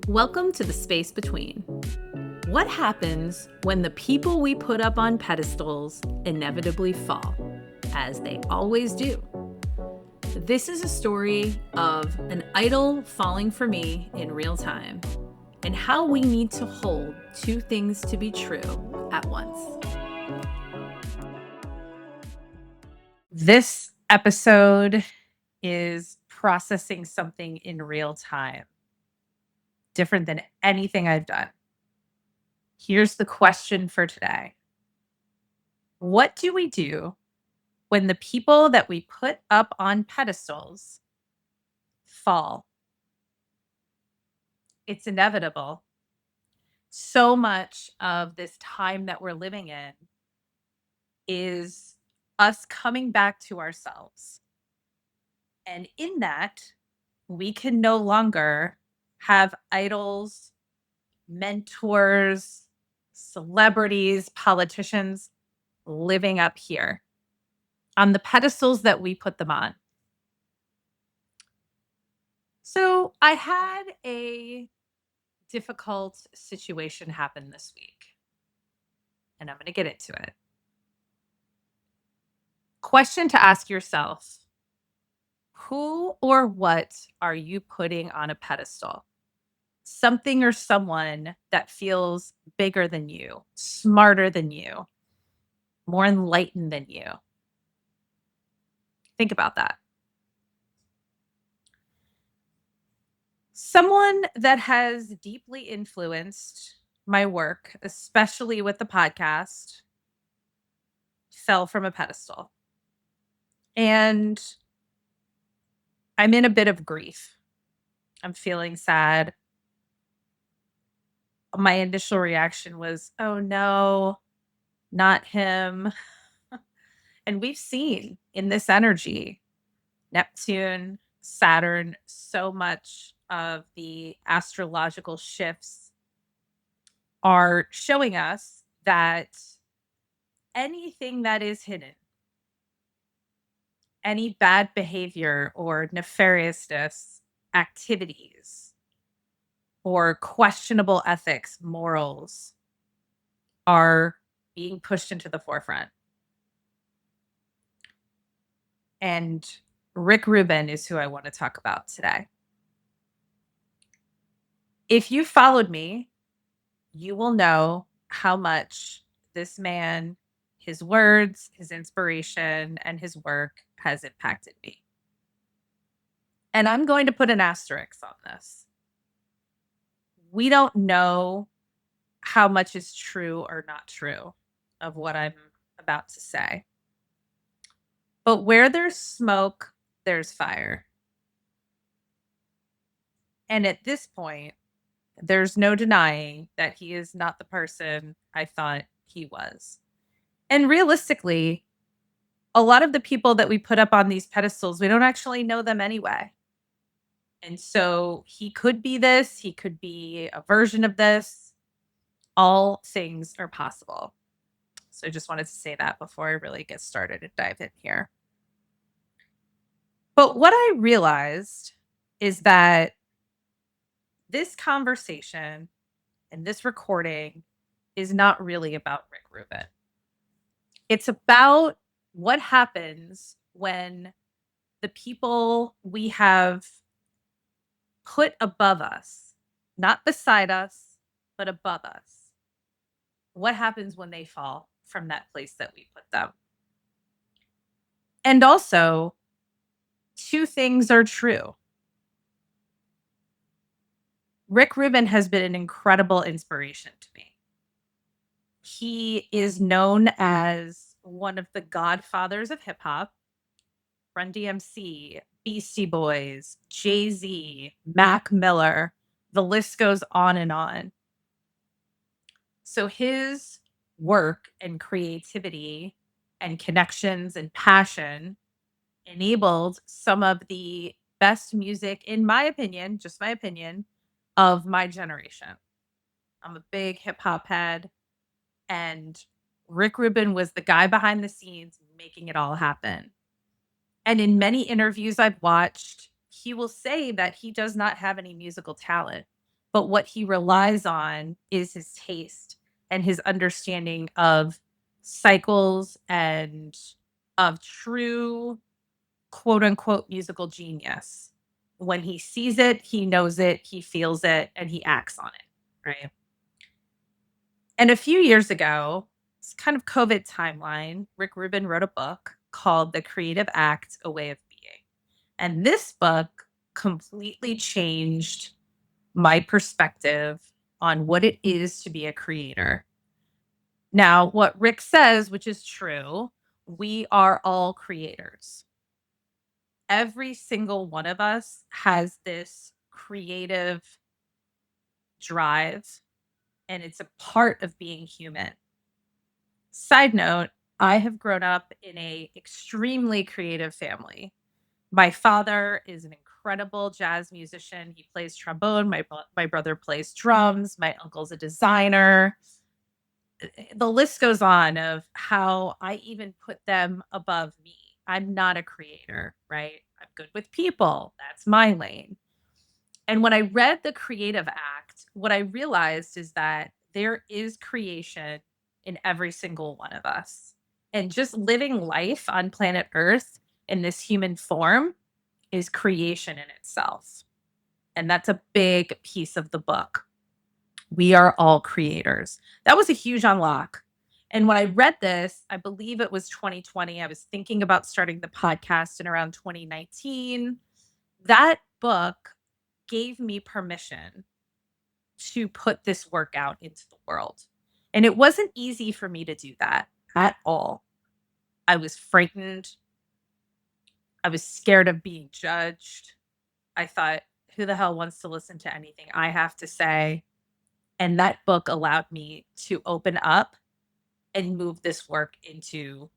Welcome to the space between. What happens when the people we put up on pedestals inevitably fall, as they always do? This is a story of an idol falling for me in real time, and how we need to hold two things to be true at once. This episode is processing something in real time, different than anything I've done. Here's the question for today. What do we do when the people that we put up on pedestals fall? It's inevitable. So much of this time that we're living in is us coming back to ourselves. And in that, we can no longer have idols, mentors, celebrities, politicians living up here on the pedestals that we put them on. So I had a difficult situation happen this week, and I'm going to get into it. Question to ask yourself: who or what are you putting on a pedestal? Something or someone that feels bigger than you, smarter than you, more enlightened than you. Think about that. Someone that has deeply influenced my work, especially with the podcast, fell from a pedestal. And I'm in a bit of grief. I'm feeling sad. My initial reaction was, oh no, not him. And we've seen in this energy, Neptune, Saturn, so much of the astrological shifts are showing us that anything that is hidden, any bad behavior or nefariousness activities or questionable ethics, morals are being pushed into the forefront. And Rick Rubin is who I want to talk about today. If you followed me, you will know how much this man, his words, his inspiration, and his work has impacted me. And I'm going to put an asterisk on this. We don't know how much is true or not true of what I'm about to say. But where there's smoke, there's fire. And at this point, there's no denying that he is not the person I thought he was. And realistically, a lot of the people that we put up on these pedestals, we don't actually know them anyway. And so he could be this, he could be a version of this. All things are possible. So I just wanted to say that before I really get started and dive in here. But what I realized is that this conversation and this recording is not really about Rick Rubin. It's about what happens when the people we have put above us, not beside us, but above us. What happens when they fall from that place that we put them? And also, two things are true. Rick Rubin has been an incredible inspiration to me. He is known as one of the godfathers of hip hop. Run DMC, Beastie Boys, Jay-Z, Mac Miller, the list goes on and on. So his work and creativity and connections and passion enabled some of the best music, in my opinion, just my opinion, of my generation. I'm a big hip hop head, and Rick Rubin was the guy behind the scenes making it all happen. And in many interviews I've watched, he will say that he does not have any musical talent, but what he relies on is his taste and his understanding of cycles and of true quote unquote musical genius. When he sees it, he knows it, he feels it, and he acts on it. Right. And a few years ago, it's kind of COVID timeline, Rick Rubin wrote a book called The Creative Act, A Way of Being. And this book completely changed my perspective on what it is to be a creator. Now, what Rick says, which is true, we are all creators. Every single one of us has this creative drive, and it's a part of being human. Side note, I have grown up in a extremely creative family. My father is an incredible jazz musician. He plays trombone. My brother plays drums. My uncle's a designer. The list goes on of how I even put them above me. I'm not a creator, right? I'm good with people. That's my lane. And when I read the Creative Act, what I realized is that there is creation in every single one of us. And just living life on planet Earth in this human form is creation in itself. And that's a big piece of the book. We are all creators. That was a huge unlock. And when I read this, I believe it was 2020. I was thinking about starting the podcast in around 2019. That book gave me permission to put this work out into the world. And it wasn't easy for me to do that at all. I was frightened. I was scared of being judged. I thought, who the hell wants to listen to anything I have to say? And that book allowed me to open up and move this work into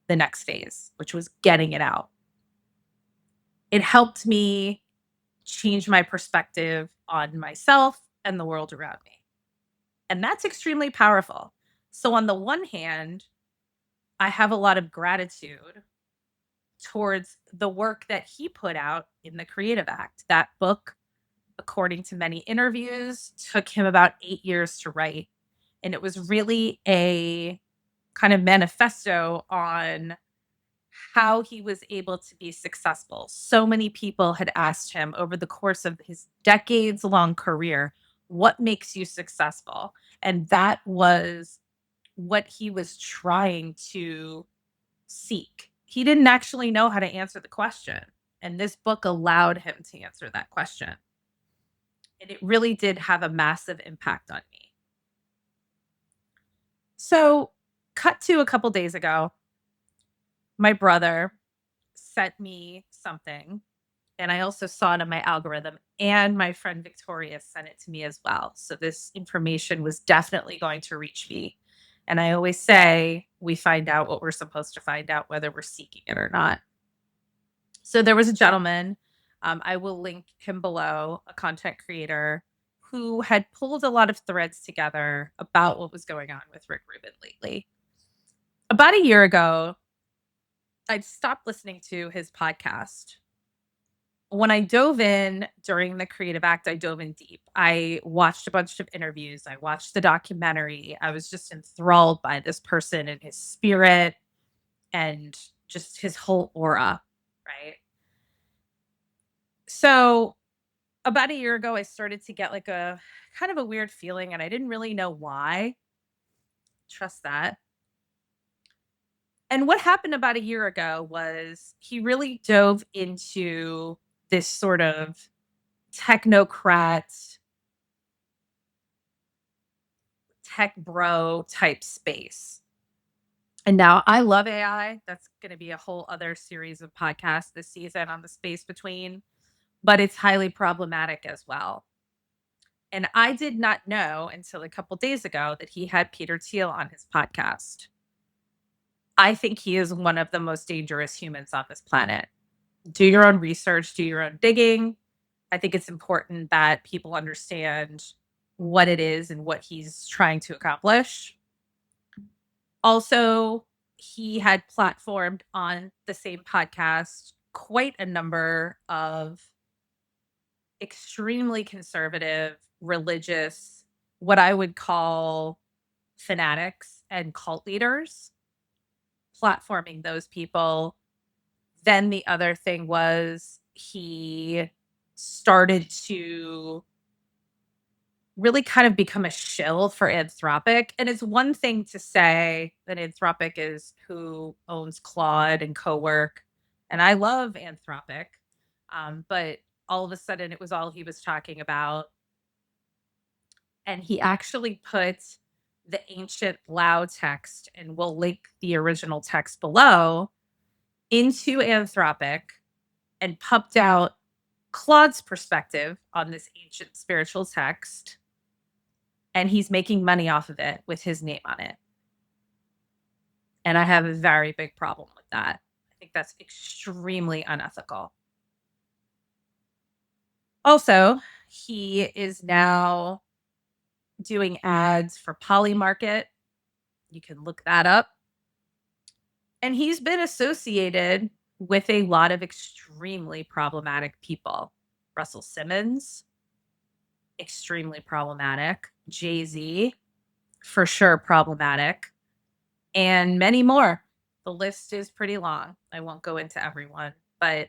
the next phase, which was getting it out. It helped me change my perspective on myself and the world around me. And that's extremely powerful. So, on the one hand, I have a lot of gratitude towards the work that he put out in the Creative Act. That book, according to many interviews, took him about 8 years to write. And it was really a kind of manifesto on how he was able to be successful. So many people had asked him over the course of his decades long career, what makes you successful? And that was what he was trying to seek. He didn't actually know how to answer the question. And this book allowed him to answer that question. And it really did have a massive impact on me. So, cut to a couple days ago, my brother sent me something, and I also saw it in my algorithm, and my friend Victoria sent it to me as well. So this information was definitely going to reach me. And I always say we find out what we're supposed to find out, whether we're seeking it or not. So there was a gentleman, I will link him below, a content creator who had pulled a lot of threads together about what was going on with Rick Rubin lately. About a year ago, I'd stopped listening to his podcast. When I dove in during the Creative Act, I dove in deep. I watched a bunch of interviews. I watched the documentary. I was just enthralled by this person and his spirit and just his whole aura, right? So, about a year ago, I started to get like a kind of a weird feeling, and I didn't really know why. Trust that. And what happened about a year ago was he really dove into this sort of technocrat, tech bro type space. And now I love AI. That's going to be a whole other series of podcasts this season on the space between, but it's highly problematic as well. And I did not know until a couple days ago that he had Peter Thiel on his podcast. I think he is one of the most dangerous humans on this planet. Do your own research, do your own digging. I think it's important that people understand what it is and what he's trying to accomplish. Also, he had platformed on the same podcast quite a number of extremely conservative, religious, what I would call fanatics and cult leaders, platforming those people. Then the other thing was he started to really kind of become a shill for Anthropic. And it's one thing to say that Anthropic is who owns Claude and Cowork. And I love Anthropic. But all of a sudden it was all he was talking about. And he actually put the ancient Lao text, and we'll link the original text below, into Anthropic and pumped out Claude's perspective on this ancient spiritual text, and he's making money off of it with his name on it. And I have a very big problem with that. I think that's extremely unethical. Also, he is now doing ads for Polymarket. You can look that up. And he's been associated with a lot of extremely problematic people. Russell Simmons, extremely problematic. Jay-Z, for sure problematic. And many more. The list is pretty long. I won't go into everyone, but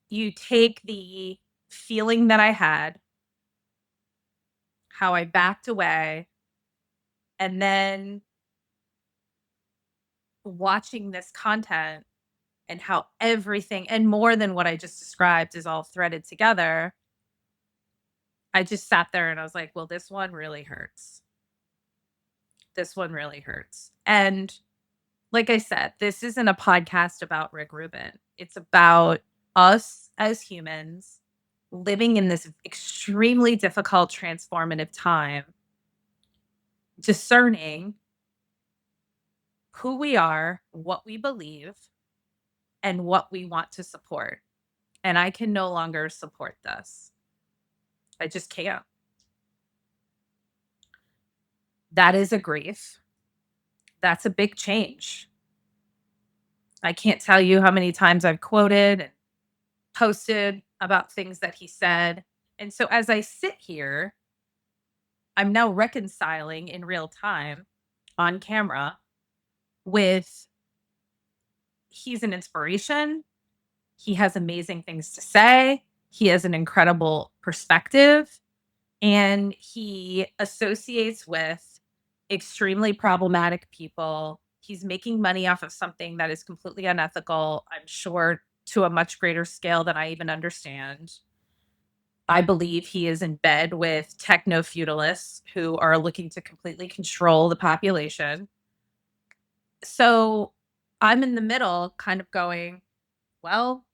you take the feeling that I had, how I backed away, and then watching this content and how everything and more than what I just described is all threaded together. I just sat there and I was like, well, this one really hurts. This one really hurts. And like I said, this isn't a podcast about Rick Rubin. It's about us as humans living in this extremely difficult, transformative time, discerning who we are, what we believe, and what we want to support. And I can no longer support this. I just can't. That is a grief. That's a big change. I can't tell you how many times I've quoted and posted about things that he said. And so as I sit here, I'm now reconciling in real time on camera with he's an inspiration. He has amazing things to say. He has an incredible perspective, and he associates with extremely problematic people. He's making money off of something that is completely unethical, I'm sure, to a much greater scale than I even understand. I believe he is in bed with techno feudalists who are looking to completely control the population. So I'm in the middle, kind of going, well,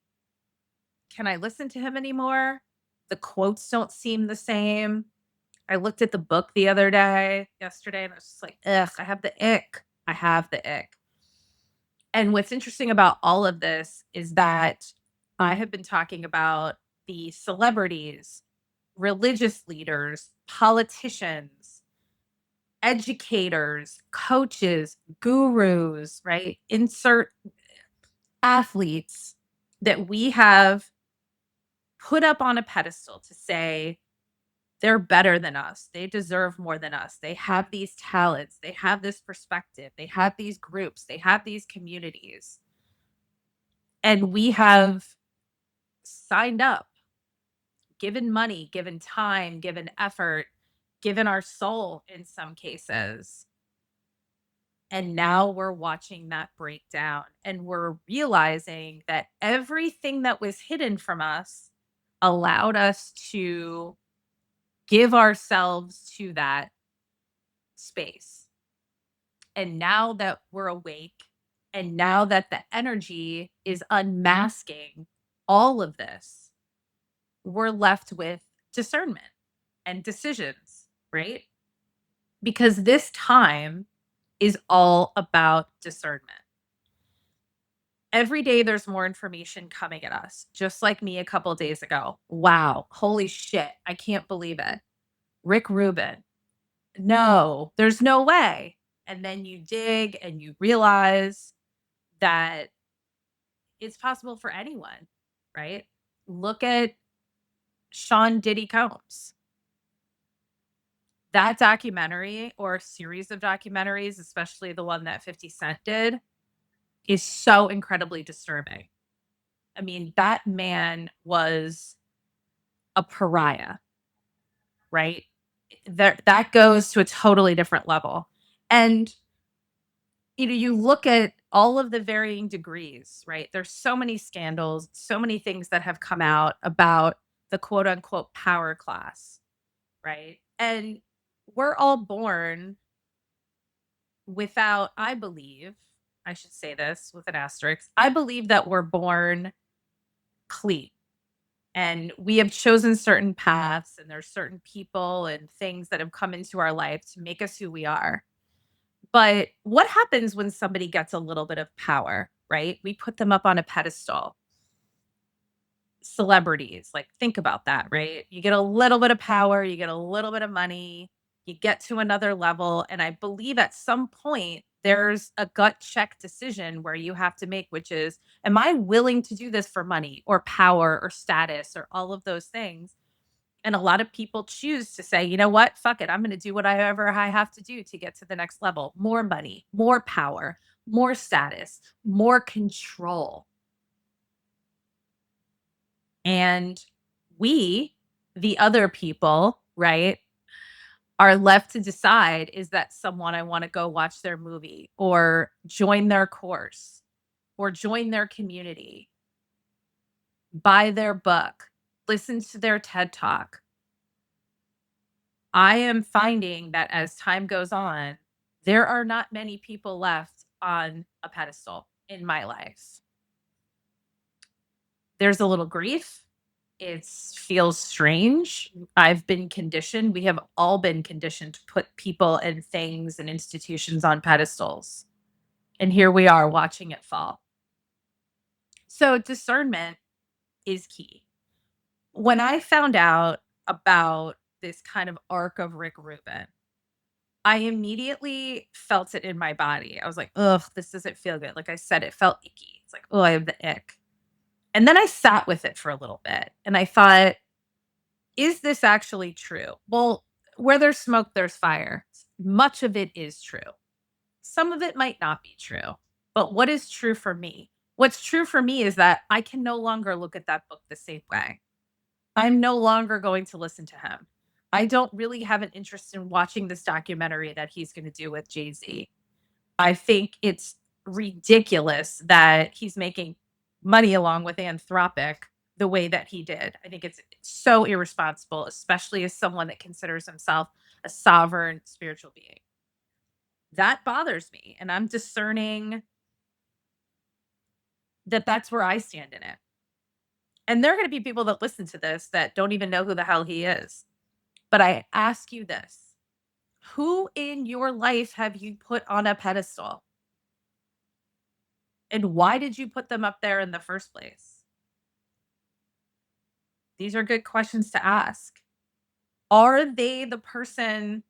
can I listen to him anymore? The quotes don't seem the same. I looked at the book yesterday, and I was just like, ugh, I have the ick. I have the ick. And what's interesting about all of this is that I have been talking about the celebrities, religious leaders, politicians, educators, coaches, gurus, right? Insert athletes that we have put up on a pedestal to say they're better than us. They deserve more than us. They have these talents. They have this perspective. They have these groups. They have these communities. And we have signed up, given money, given time, given effort, given our soul in some cases. And now we're watching that break down, and we're realizing that everything that was hidden from us allowed us to give ourselves to that space. And now that we're awake, and now that the energy is unmasking all of this, we're left with discernment and decisions, right? Because this time is all about discernment. Every day there's more information coming at us, just like me a couple days ago. Wow, holy shit, I can't believe it. Rick Rubin. No, there's no way. And then you dig and you realize that it's possible for anyone, right? Look at Sean Diddy Combs. That documentary or series of documentaries, especially the one that 50 Cent did, is so incredibly disturbing. I mean, that man was a pariah, right? That goes to a totally different level. And you look at all of the varying degrees, right? There's so many scandals, so many things that have come out about the quote unquote power class, right? And we're all born without, I believe, I should say this with an asterisk. I believe that we're born clean and we have chosen certain paths, and there's certain people and things that have come into our life to make us who we are. But what happens when somebody gets a little bit of power, right? We put them up on a pedestal. Celebrities, like, think about that, right? You get a little bit of power, you get a little bit of money, you get to another level, and I believe at some point there's a gut check decision where you have to make, which is, am I willing to do this for money or power or status or all of those things? And a lot of people choose to say, you know what? Fuck it. I'm going to do whatever I have to do to get to the next level. More money, more power, more status, more control. And we, the other people, right, are left to decide, is that someone I want to go watch their movie or join their course or join their community, buy their book, listen to their TED talk. I am finding that as time goes on, there are not many people left on a pedestal in my life. There's a little grief. It feels strange. I've been conditioned. We have all been conditioned to put people and things and institutions on pedestals. And here we are watching it fall. So discernment is key. When I found out about this kind of arc of Rick Rubin, I immediately felt it in my body. I was like, "Ugh, this doesn't feel good." Like I said, it felt icky. It's like, "Oh, I have the ick." And then I sat with it for a little bit and I thought, "Is this actually true?" Well, where there's smoke, there's fire. Much of it is true. Some of it might not be true. But what is true for me? What's true for me is that I can no longer look at that book the same way. I'm no longer going to listen to him. I don't really have an interest in watching this documentary that he's going to do with Jay-Z. I think it's ridiculous that he's making money along with Anthropic the way that he did. I think it's so irresponsible, especially as someone that considers himself a sovereign spiritual being. That bothers me, and I'm discerning that that's where I stand in it. And there are going to be people that listen to this that don't even know who the hell he is. But I ask you this: who in your life have you put on a pedestal? And why did you put them up there in the first place? These are good questions to ask. Are they the person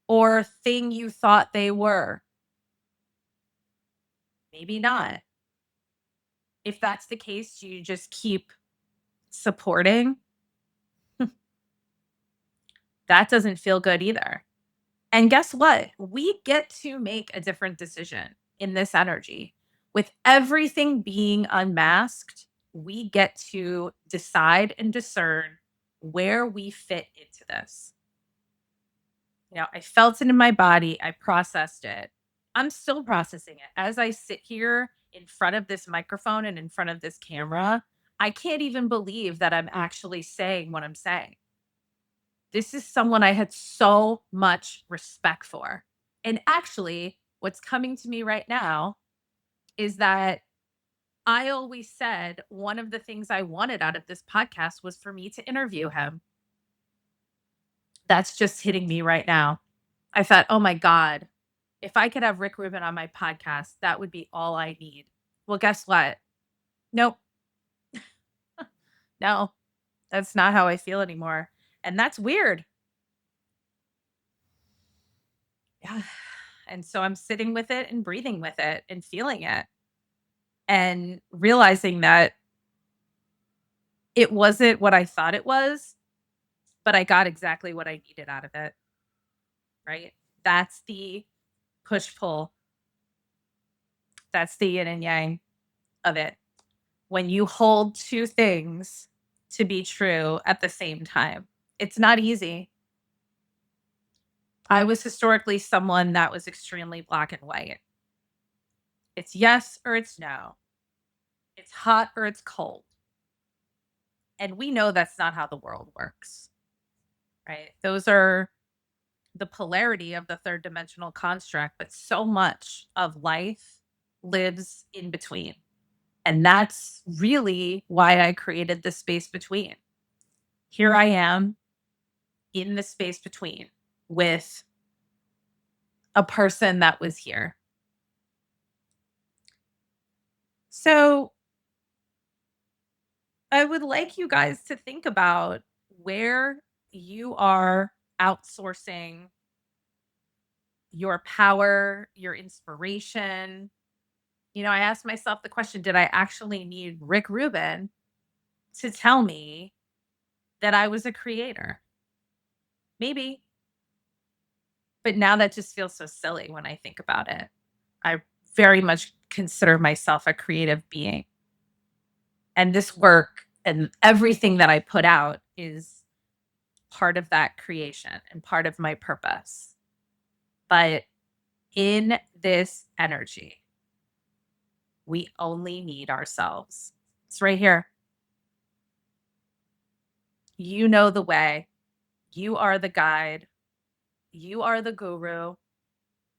or thing you thought they were? Maybe not. If that's the case, do you just keep supporting? That doesn't feel good either. And guess what? We get to make a different decision in this energy. With everything being unmasked, we get to decide and discern where we fit into this. I felt it in my body. I processed it. I'm still processing it. As I sit here in front of this microphone and in front of this camera, I can't even believe that I'm actually saying what I'm saying. This is someone I had so much respect for. And actually, what's coming to me right now is that I always said one of the things I wanted out of this podcast was for me to interview him. That's just hitting me right now. I thought, oh my God, if I could have Rick Rubin on my podcast, that would be all I need. Well, guess what? Nope. No, that's not how I feel anymore. And that's weird. Yeah. And so I'm sitting with it and breathing with it and feeling it and realizing that It wasn't what I thought it was, but I got exactly what I needed out of it, right? That's the push-pull. That's the yin and yang of it. When you hold 2 things to be true at the same time, it's not easy. I was historically someone that was extremely black and white. It's yes or it's no. It's hot or it's cold. And we know that's not how the world works, right? Those are the polarity of the third dimensional construct, but so much of life lives in between. And that's really why I created the space between. Here I am in the space between with a person that was here. So I would like you guys to think about where you are outsourcing your power, your inspiration. I asked myself the question, did I actually need Rick Rubin to tell me that I was a creator? Maybe. But now that just feels so silly when I think about it. I very much consider myself a creative being. And this work and everything that I put out is part of that creation and part of my purpose. But in this energy, we only need ourselves. It's right here. You know the way. You are the guide. You are the guru.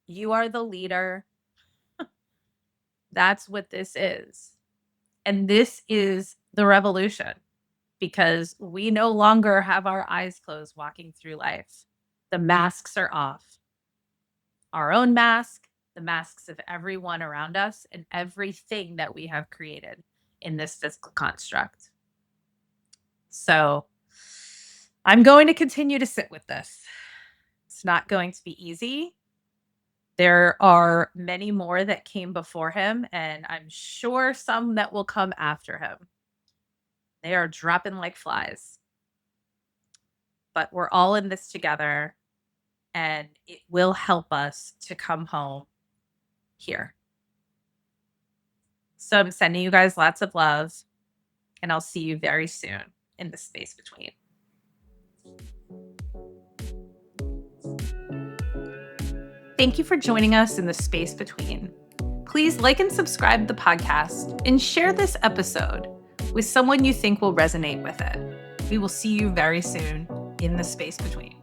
You are the leader. That's what this is. And this is the revolution because we no longer have our eyes closed walking through life. The masks are off. Our own mask, the masks of everyone around us, and everything that we have created in this physical construct. So I'm going to continue to sit with this. It's not going to be easy. There are many more that came before him, and I'm sure some that will come after him. They are dropping like flies. But we're all in this together, and it will help us to come home here. So I'm sending you guys lots of love, and I'll see you very soon in the space between. Thank you for joining us in the space between. Please like and subscribe the podcast and share this episode with someone you think will resonate with it. We will see you very soon in the space between.